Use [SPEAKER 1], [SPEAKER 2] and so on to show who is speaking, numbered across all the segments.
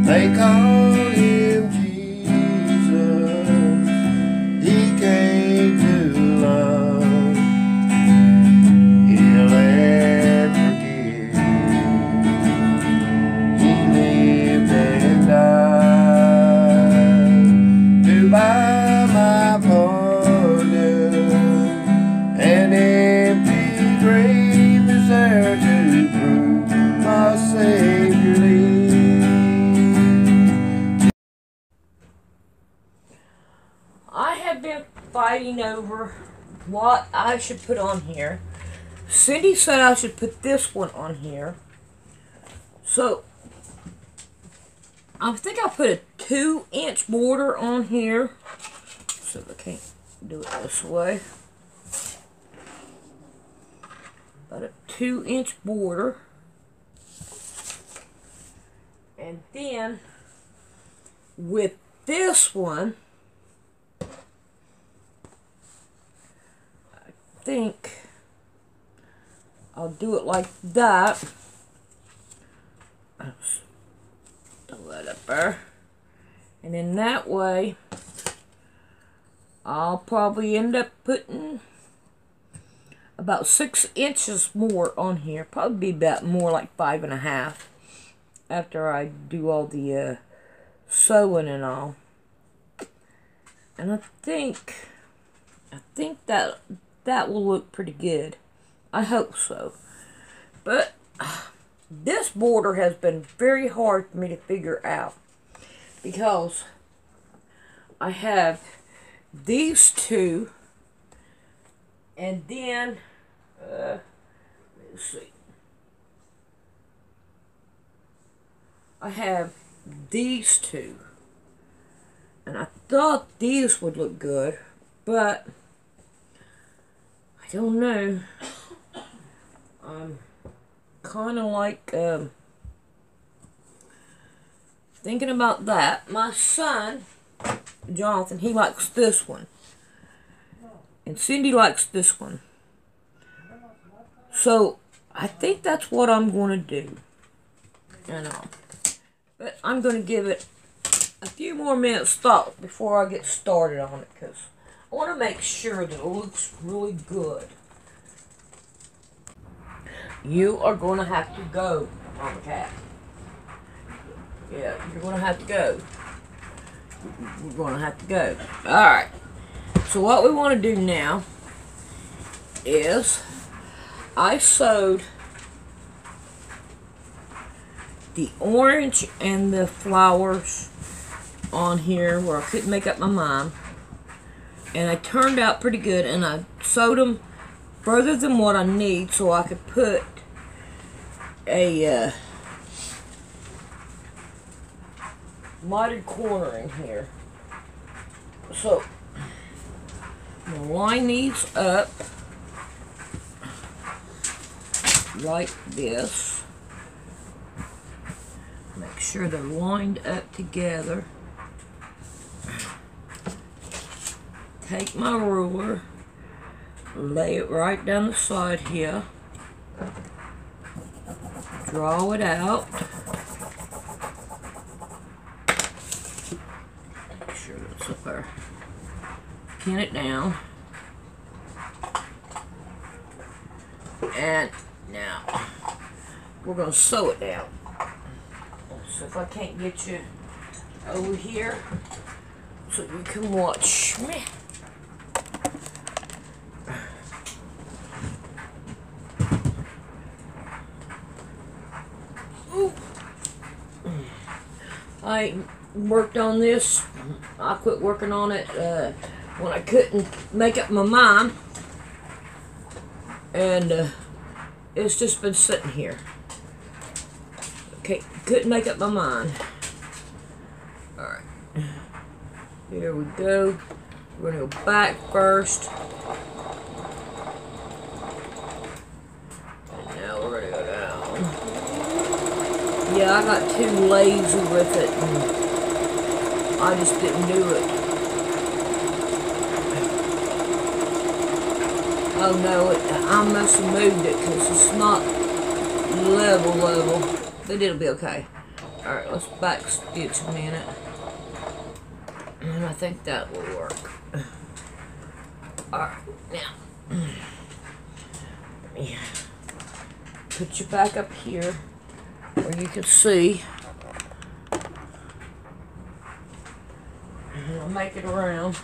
[SPEAKER 1] They call him Jesus. He came to love, heal and forgive. He lived and died to buy my pardon. An empty grave is there to prove my Savior lives.
[SPEAKER 2] I have been fighting over what I should put on here. Cindy said I should put this one on here. So, I think I'll put a 2-inch border on here. So I can't do it this way. About a 2-inch border. And then, with this one, I think I'll do it like that. Throw that up there. And then that way, I'll probably end up putting about 6 inches more on here. Probably be about more like 5.5 after I do all the sewing and all. And I think that will look pretty good. I hope so. But this border has been very hard for me to figure out because I have these two, and then let's see, I have these two, and I thought these would look good, but I don't know. I'm kind of like thinking about that. My son, Jonathan, he likes this one. And Cindy likes this one. So, I think that's what I'm going to do. And but I'm going to give it a few more minutes thought before I get started on it, because I want to make sure that it looks really good. You are going to have to go, Mama Cat. Yeah, you're going to have to go. We're going to have to go. Alright. So what we want to do now is I sewed the orange and the flowers on here where I couldn't make up my mind. And I turned out pretty good, and I sewed them further than what I need so I could put a mottled corner in here. So I'm going to line these up like this. Make sure they're lined up together. Take my ruler, lay it right down the side here. Draw it out. Make sure that's up there. Pin it down. And now we're going to sew it down. So if I can't get you over here so you can watch me. Ooh. I worked on this. I quit working on it when I couldn't make up my mind. And it's just been sitting here. Okay, couldn't make up my mind. Alright. Here we go. We're going to go back first. And now we're going to go down. Yeah, I got too lazy with it, and I just didn't do it. Oh no, I must have moved it because it's not level. But it'll be okay. Alright, let's back stitch a minute. And I think that will work. Alright, now. Yeah. Put you back up here where you can see. And I'll make it around.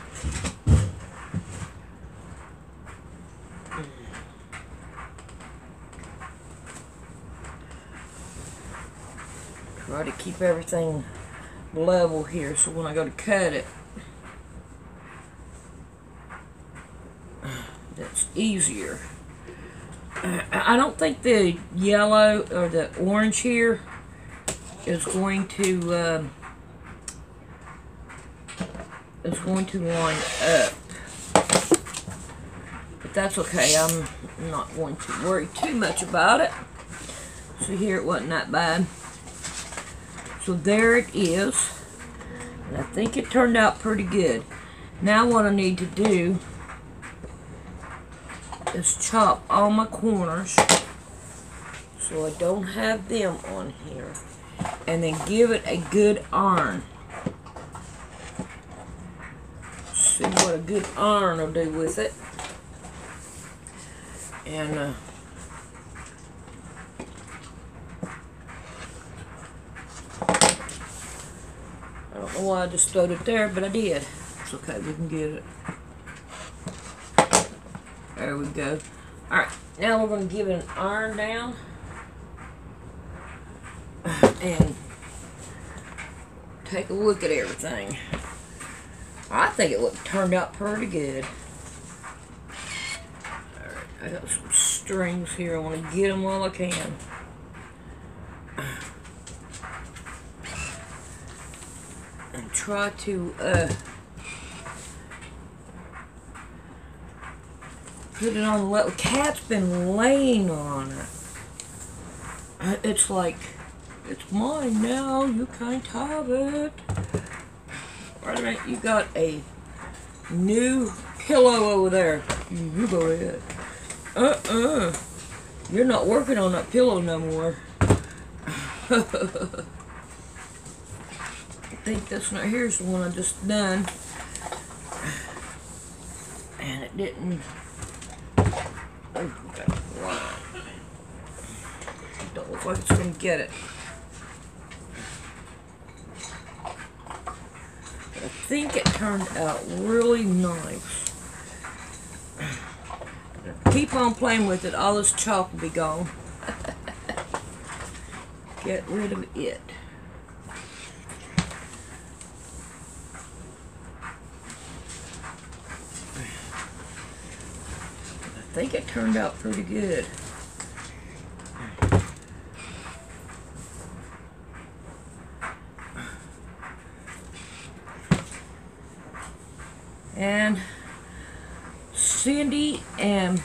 [SPEAKER 2] Try to keep everything level here so when I go to cut it, that's easier. I don't think the yellow or the orange here is going to line up, but that's okay. I'm not going to worry too much about it. So here, it wasn't that bad. So there it is, and I think it turned out pretty good. Now what I need to do is chop all my corners so I don't have them on here, and then give it a good iron. See what a good iron will do with it. And I don't know why I just throwed it there, but I did. It's okay, we can get it. There we go. Alright, now we're going to give it an iron down. And take a look at everything. I think it turned out pretty good. Alright, I got some strings here. I want to get them while I can. And try to put it on the level. Cat's been laying on it. It's like, it's mine now. You can't have it. Wait a minute, you got a new pillow over there. You go ahead. You're not working on that pillow no more. I think this one right here is the one I just done. And it didn't. Don't look like it's going to get it. But I think it turned out really nice. Keep on playing with it. All this chalk will be gone. Get rid of it. I think it turned out pretty good. And Cindy and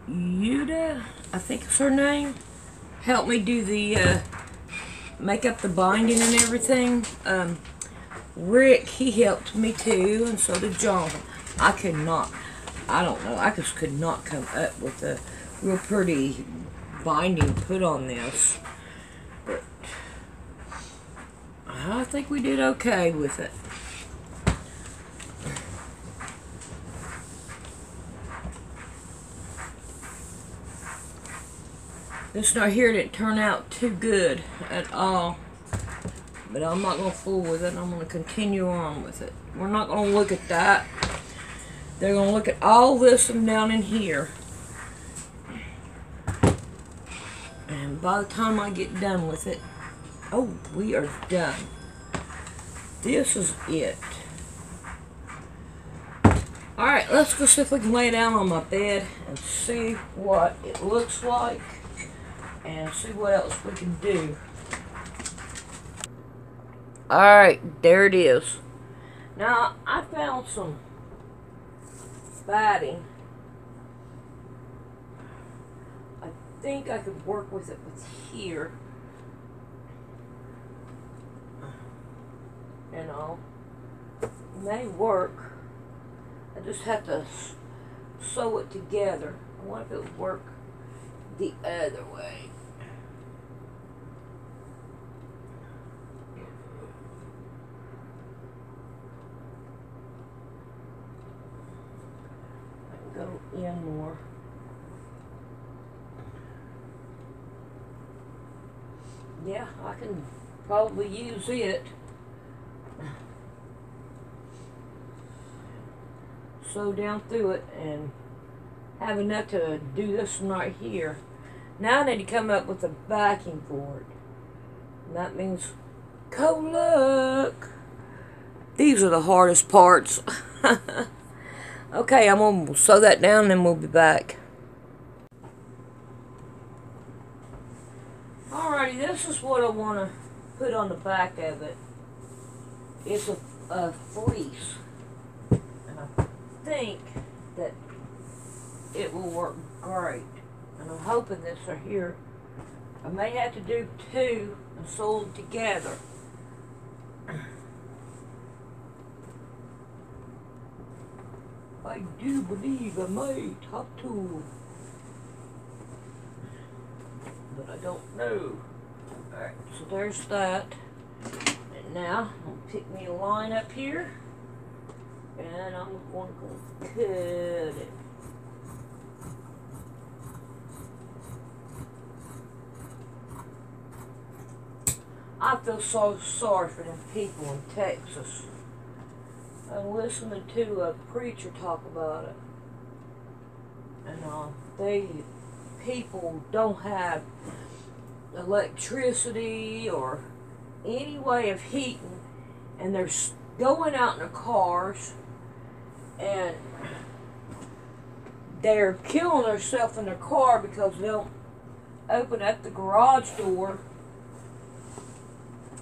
[SPEAKER 2] Yuda, I think it's her name, helped me do the make up the binding and everything. Rick, he helped me too, and so did Jonathan. I don't know, I just could not come up with a real pretty binding put on this. But I think we did okay with it. This right here didn't turn out too good at all. But I'm not going to fool with it. I'm going to continue on with it. We're not going to look at that. They're going to look at all this and down in here. And by the time I get done with it, oh, we are done. This is it. Alright, let's go see if we can lay down on my bed and see what it looks like. And see what else we can do. Alright, there it is. Now, I found some batting. I think I could work with it with here. You know, it may work. I just have to sew it together. I wonder if it would work the other way. more. Yeah, I can probably use it. Sew down through it and have enough to do this one right here. Now I need to come up with a backing for it. And that means co-look. These are the hardest parts. Okay, I'm going to sew that down and then we'll be back. Alrighty, this is what I want to put on the back of it. It's a fleece. And I think that it will work great. And I'm hoping this right here. I may have to do two and sew them together. I do believe I might have to, but I don't know. Alright, so there's that. And now, I'll pick me a line up here, and I'm going to cut it. I feel so sorry for them people in Texas. I'm listening to a preacher talk about it, and people don't have electricity or any way of heating, and they're going out in their cars, and they're killing themselves in their car because they don't open up the garage door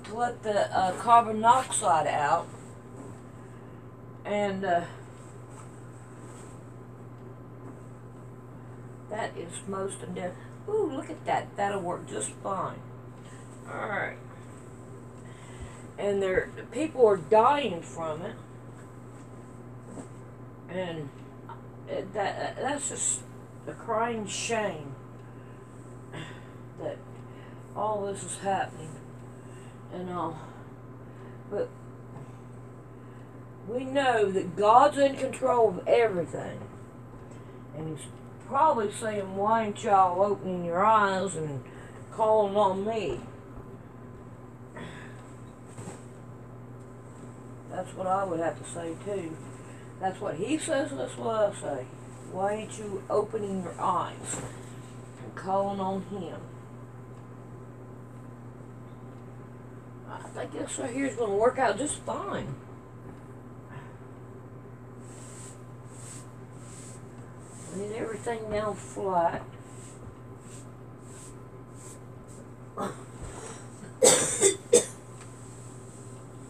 [SPEAKER 2] to let the carbon monoxide out. And that is most of them. Ooh, look at that. That'll work just fine. Alright. And the people are dying from it. And that's just a crying shame that all this is happening. And all. But we know that God's in control of everything. And He's probably saying, why ain't y'all opening your eyes and calling on me? That's what I would have to say too. That's what He says, that's what I say. Why ain't you opening your eyes and calling on Him? I think this right here is going to work out just fine. And everything now flat.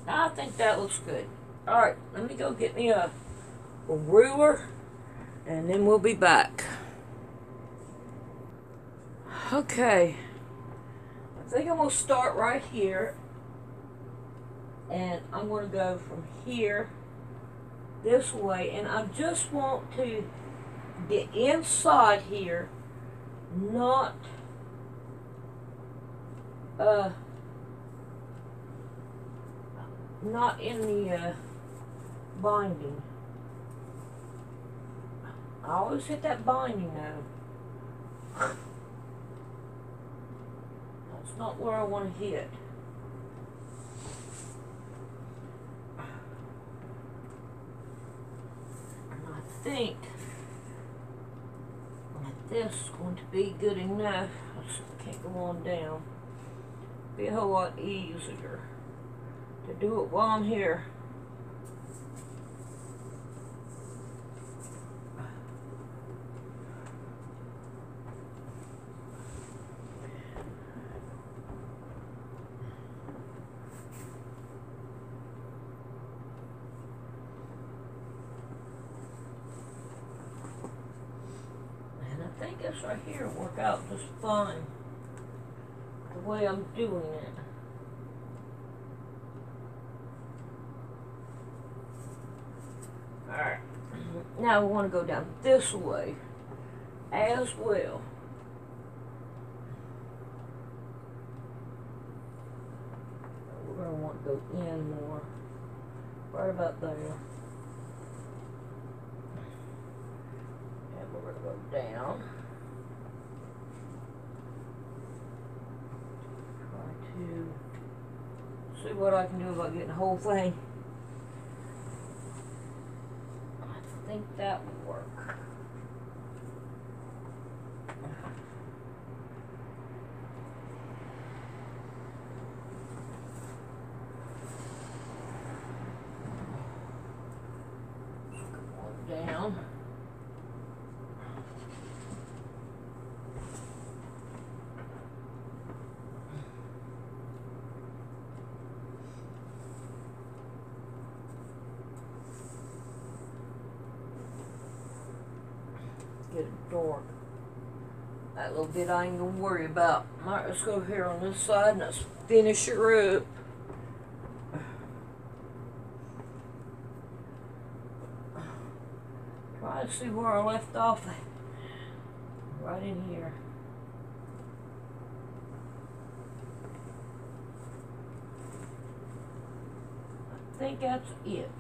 [SPEAKER 2] I think that looks good. Alright, let me go get me a ruler and then we'll be back. Okay. I think I'm going to start right here. And I'm going to go from here this way. And I just want to get inside here, not in the binding. I always hit that binding though. That's not where I want to hit. And I think this is going to be good enough. I can't go on down. Be a whole lot easier to do it while I'm here. I think this right here will work out just fine the way I'm doing it. Alright, now we want to go down this way as well. We're going to want to go in more, right about there. And we're going Go down. Try to see what I can do about getting the whole thing. I think that would work. Down. Get it dark. That little bit I ain't gonna worry about. Alright, let's go here on this side and let's finish her up. Try to see where I left off. Right in here. I think that's it.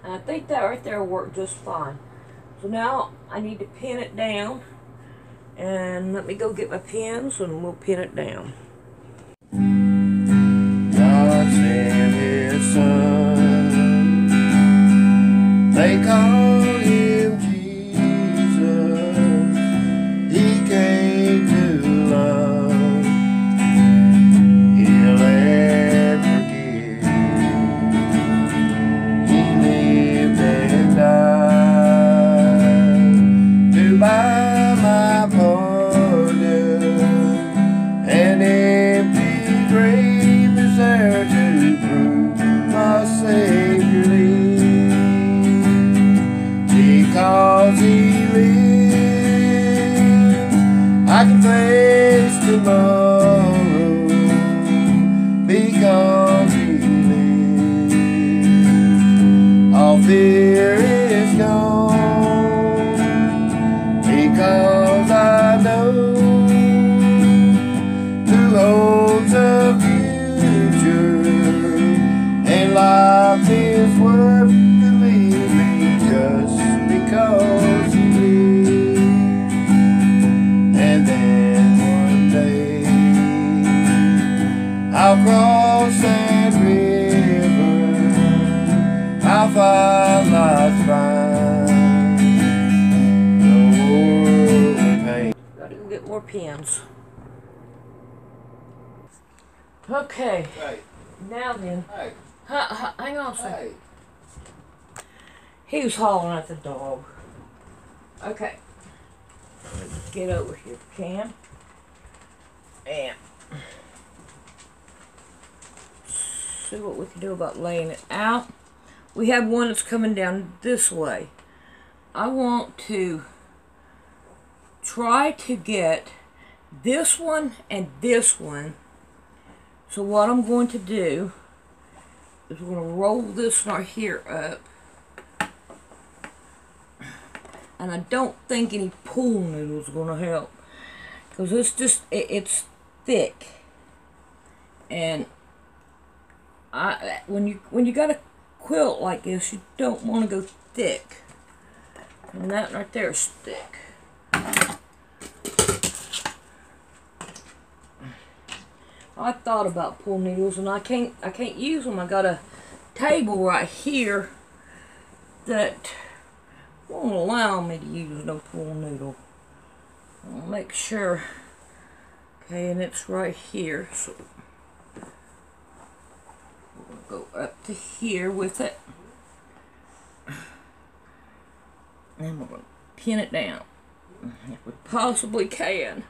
[SPEAKER 2] And I think that right there worked just fine. So now I need to pin it down. And let me go get my pins and we'll pin it down.
[SPEAKER 1] God sent his son. They called him Jesus. He came to love, heal and forgive. He lived and died to buy my pardon. An empty grave is there to prove my Savior lives. Because he lives, I can face tomorrow. Because he lives, all fear is gone. Because I know who holds the future, and life is worth living just because he lives. And then one day I'll cross that river, I'll find life's fine, no more pain.
[SPEAKER 2] Gotta go get more pins. Okay,
[SPEAKER 1] Hey,
[SPEAKER 2] now then.
[SPEAKER 1] hey,
[SPEAKER 2] Hang on a second.
[SPEAKER 1] hey.
[SPEAKER 2] He was hollering at the dog. Okay. Let's get over here, Cam. And see what we can do about laying it out. We have one that's coming down this way. I want to try to get this one and this one. So what I'm going to do is we're going to roll this right here up. And I don't think any pool noodles are going to help. Because it's just, it's thick. And when you got a quilt like this, you don't want to go thick. And that right there is thick. I thought about pool needles and I can't use them. I got a table right here that won't allow me to use no pool noodle. I'll make sure. Okay, and it's right here. So we'll go up to here with it. And we're going to pin it down if we possibly can.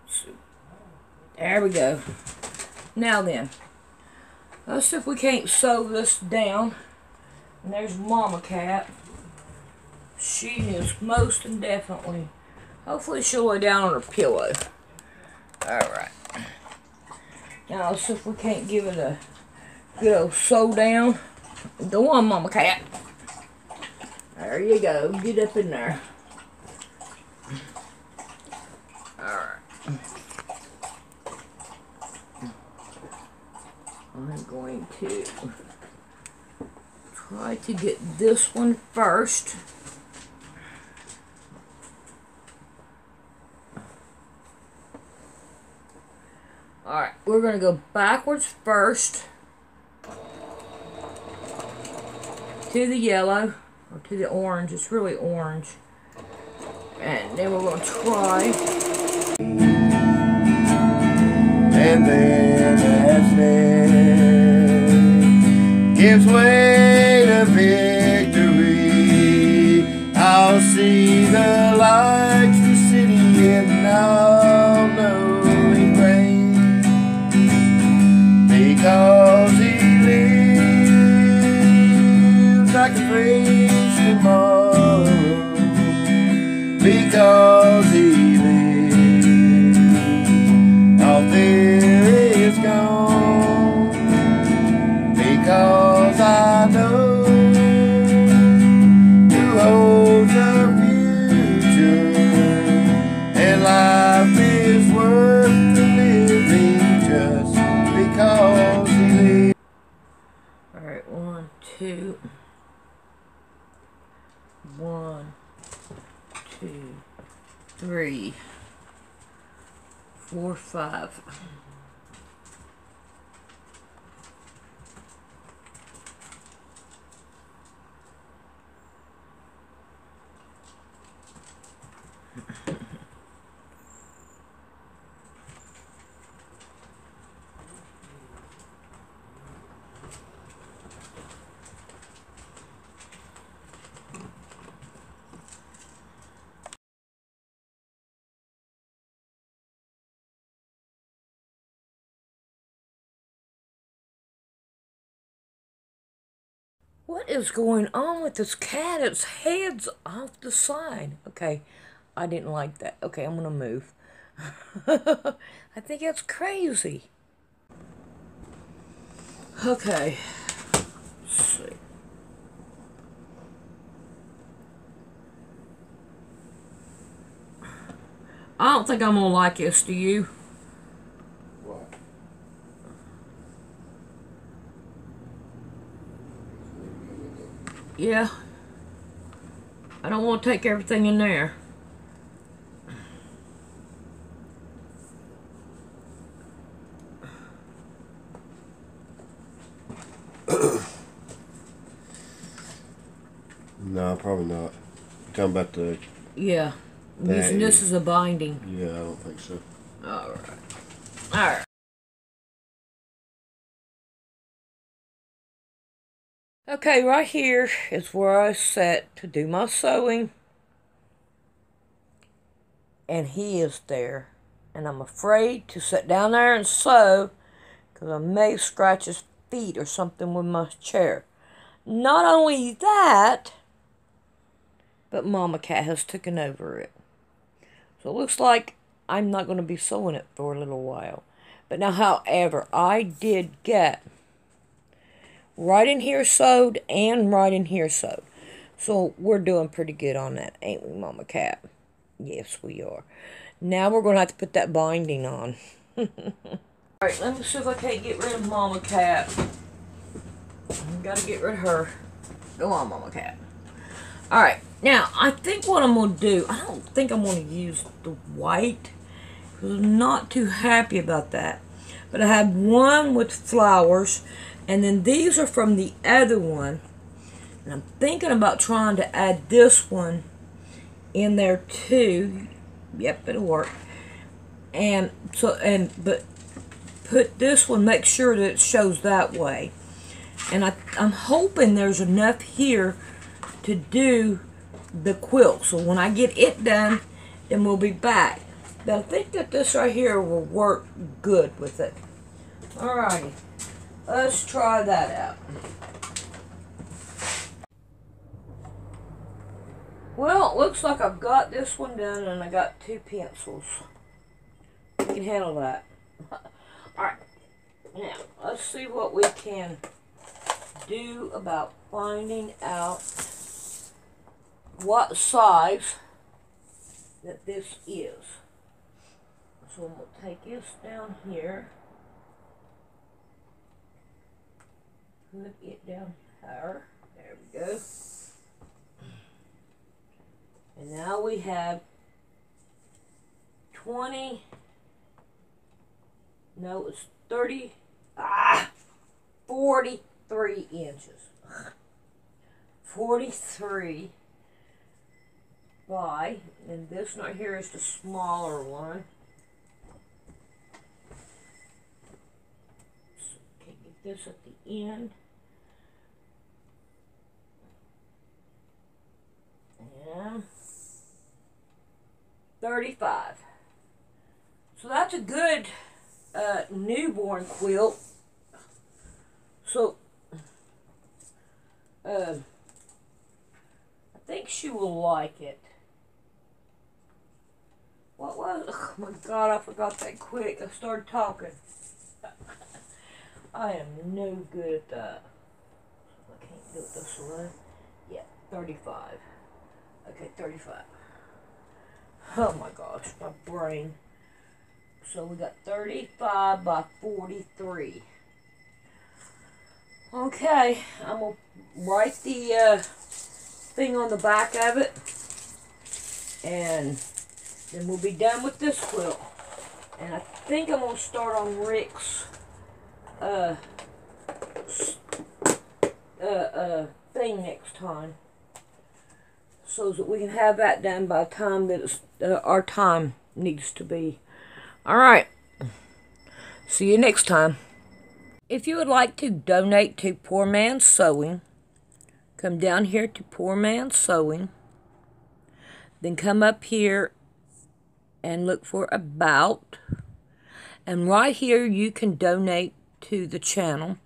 [SPEAKER 2] So, there we go. Now then, let's see if we can't sew this down. And there's Mama Cat. She is most definitely. Hopefully she'll lay down on her pillow. Alright. Now let's see if we can't give it a good old sew down. Go on, Mama Cat. There you go. Get up in there. Alright. going to try to get this one first. Alright, we're going to go backwards first to the yellow, or to the orange. It's really orange. And then we're going to try.
[SPEAKER 1] And then as death gives way to victory, I'll see the lights, the city, and I'll know it reigns. Because he lives, I can face tomorrow. Because he lives, all fear is gone. Because I know who holds the future, and life is worth the living just because he lives.
[SPEAKER 2] Alright, 1, 2. 1, 2, 3, 4, 5. What is going on with this cat? Its head's off the side. Okay, I didn't like that. Okay, I'm gonna move. I think that's crazy. Okay, let's see. I don't think I'm gonna like this, do you?
[SPEAKER 1] What?
[SPEAKER 2] Yeah. I don't want to take everything in there.
[SPEAKER 1] No, probably not. You talking about the...
[SPEAKER 2] Yeah. I'm using this as a binding.
[SPEAKER 1] Yeah, I don't think so.
[SPEAKER 2] Alright. Alright. Okay, right here is where I set to do my sewing. And he is there. And I'm afraid to sit down there and sew because I may scratch his feet or something with my chair. Not only that, but Mama Cat has taken over it. So it looks like I'm not going to be sewing it for a little while. But now, however, I did get right in here sewed and right in here sewed. So we're doing pretty good on that, ain't we, Mama Cat? Yes, we are. Now we're going to have to put that binding on. Alright, let me see if I can't get rid of Mama Cat. I've got to get rid of her. Go on, Mama Cat. Alright, now, I think what I'm going to do, I don't think I'm going to use the white, because I'm not too happy about that. But I have one with flowers, and then these are from the other one. And I'm thinking about trying to add this one in there too. Yep, it'll work. And so, but put this one, make sure that it shows that way. And I'm hoping there's enough here to do the quilt. So when I get it done, then we'll be back. But I think that this right here will work good with it. Alrighty, let's try that out. Well, it looks like I've got this one done and I got 2 pencils. We can handle that. Alright, now let's see what we can do about finding out what size that this is. So I'm going to take this down here. put it down here. There we go. And now we have 20, no, it's 30, 43 inches. 43 by, and this right here is the smaller one. So, okay, get this at the end. And 35. So that's a good newborn quilt. So I think she will like it. What was it? Oh my God, I forgot that quick. I started talking. I am no good at that. I can't do it this way. Yeah, 35. Okay, 35. Oh my gosh, my brain. So we got 35 by 43. Okay, I'm going to write the thing on the back of it. And then we'll be done with this quilt. And I think I'm going to start on Rick's thing next time. So that we can have that done by the time that it's, our time needs to be. Alright. See you next time. If you would like to donate to Poor Man's Sewing, come down here to Poor Man's Sewing. Then come up here and look for About. And right here you can donate to the channel.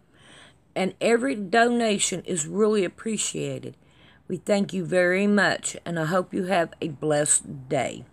[SPEAKER 2] And every donation is really appreciated. We thank you very much, and I hope you have a blessed day.